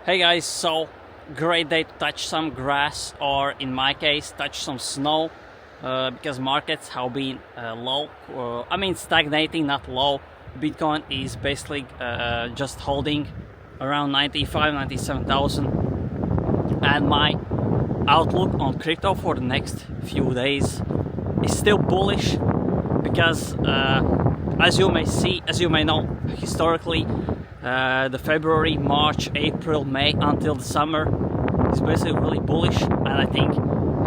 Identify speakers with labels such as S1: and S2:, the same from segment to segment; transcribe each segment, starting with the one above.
S1: Hey guys, so great day to touch some grass, or in my case touch some snow, because markets have been low, stagnating, not low. Bitcoin is basically just holding around 97,000, and my outlook on crypto for the next few days is still bullish because as you may know, historically the February, March, April, May until the summer is basically really bullish, and I think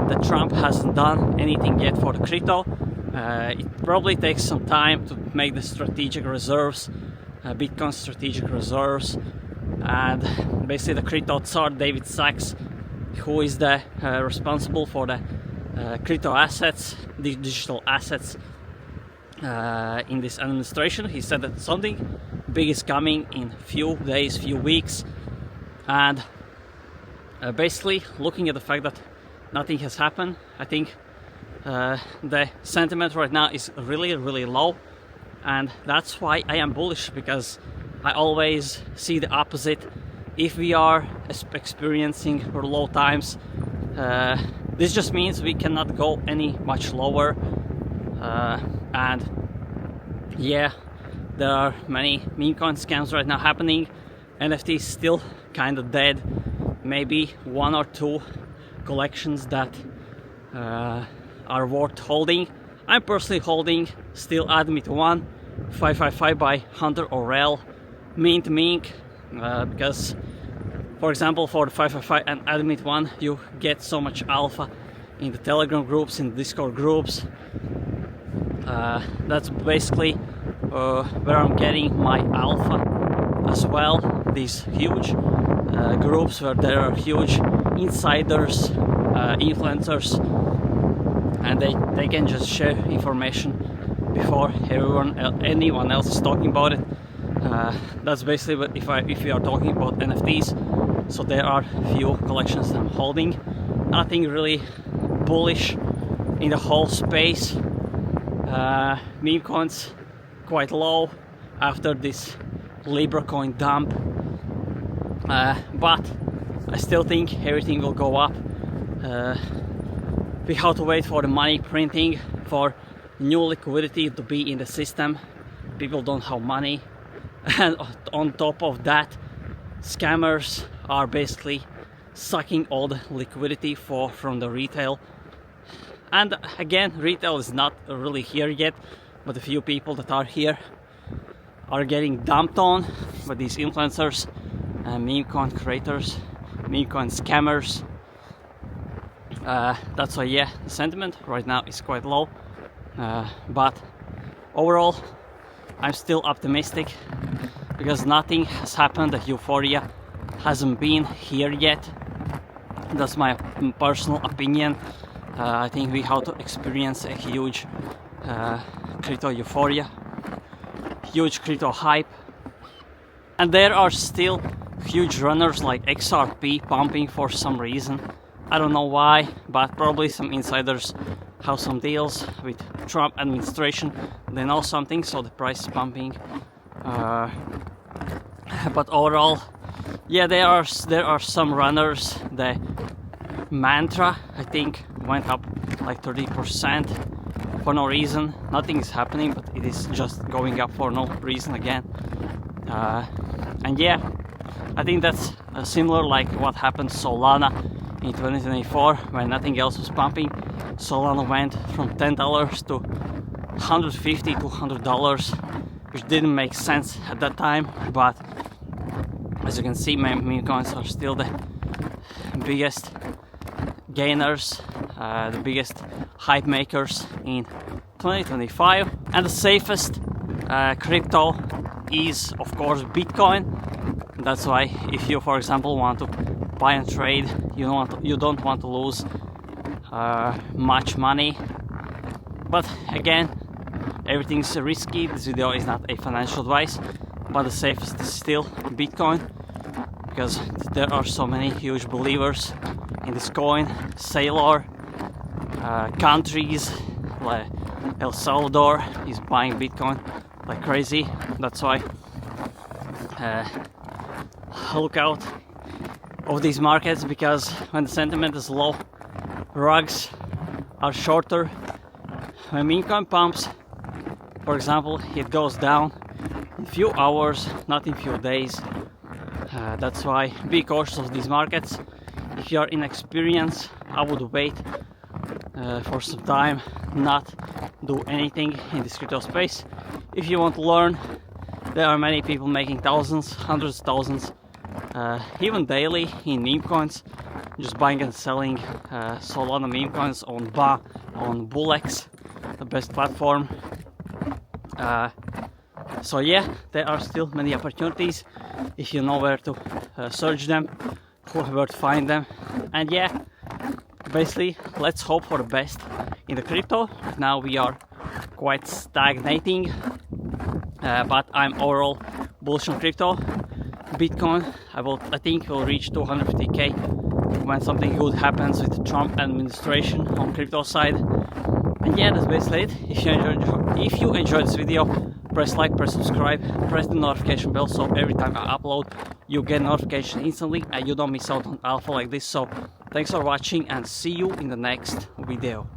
S1: that Trump hasn't done anything yet for the crypto. It probably takes some time to make the strategic reserves, Bitcoin strategic reserves, and basically the crypto czar David Sachs, who is the responsible for the crypto assets, the digital assets in this administration. He said that something big is coming in few days, few weeks, and basically looking at the fact that nothing has happened, I think the sentiment right now is really low, and that's why I am bullish, because I always see the opposite. If we are experiencing low times, this just means we cannot go any much lower, and yeah, there are many meme coin scams right now happening. NFT is still kind of dead. Maybe one or two collections that are worth holding. I'm personally holding still Admit 1 555 by Hunter Orel, mint mink, because for example for the 555 and Admit 1 you get so much alpha in the Telegram groups, in the Discord groups. That's basically where I'm getting my alpha as well. These huge groups where there are huge insiders, influencers, and they can just share information before anyone else is talking about it. That's basically what if we are talking about NFTs. So there are few collections that I'm holding. Nothing really bullish in the whole space. Meme coins quite low after this Libra coin dump, but I still think everything will go up. We have to wait for the money printing, for new liquidity to be in the system. People don't have money, and on top of that, scammers are basically sucking all the liquidity from the retail. And again, retail is not really here yet, but a few people that are here are getting dumped on by these influencers and meme coin creators, meme coin scammers. That's why, yeah, the sentiment right now is quite low, but overall I'm still optimistic, because nothing has happened. The euphoria hasn't been here yet. That's my personal opinion. I think we have to experience a huge crypto euphoria, huge crypto hype, and there are still huge runners like XRP pumping for some reason. I don't know why, but probably some insiders have some deals with Trump administration. They know something, so the price is pumping. But overall, yeah, there are some runners. The Mantra, I think, went up like 30% for no reason. Nothing is happening, but it is just going up for no reason again. And yeah, I think that's similar like what happened to Solana in 2024, when nothing else was pumping. Solana went from $10 to $150 to $100, which didn't make sense at that time. But as you can see, meme coins are still the biggest gainers, the biggest hype makers in 2025, and the safest crypto is of course Bitcoin. That's why if you, for example, want to buy and trade, you don't want to lose much money. But again, everything's risky. This video is not a financial advice, but the safest is still Bitcoin, because there are so many huge believers in this coin. Sailor, countries like El Salvador is buying Bitcoin like crazy. That's why look out of these markets, because when the sentiment is low, rugs are shorter. When meme coin pumps, for example, it goes down in few hours, not in few days. That's why be cautious of these markets. If you are inexperienced, I would wait for some time, not do anything in this crypto space. If you want to learn, there are many people making thousands, hundreds of thousands, even daily in meme coins, just buying and selling Solana meme coins on BA, on Bullex, the best platform. So yeah, there are still many opportunities if you know where to search them, where to find them. And yeah, basically let's hope for the best in the crypto. Now we are quite stagnating, but I'm overall bullish on crypto. Bitcoin, I think will reach 250k when something good happens with the Trump administration on crypto side. And yeah, that's basically it. If you enjoyed this video, press like, press subscribe, press the notification bell, so every time I upload you get notification instantly and you don't miss out on alpha like this. So thanks for watching and see you in the next video.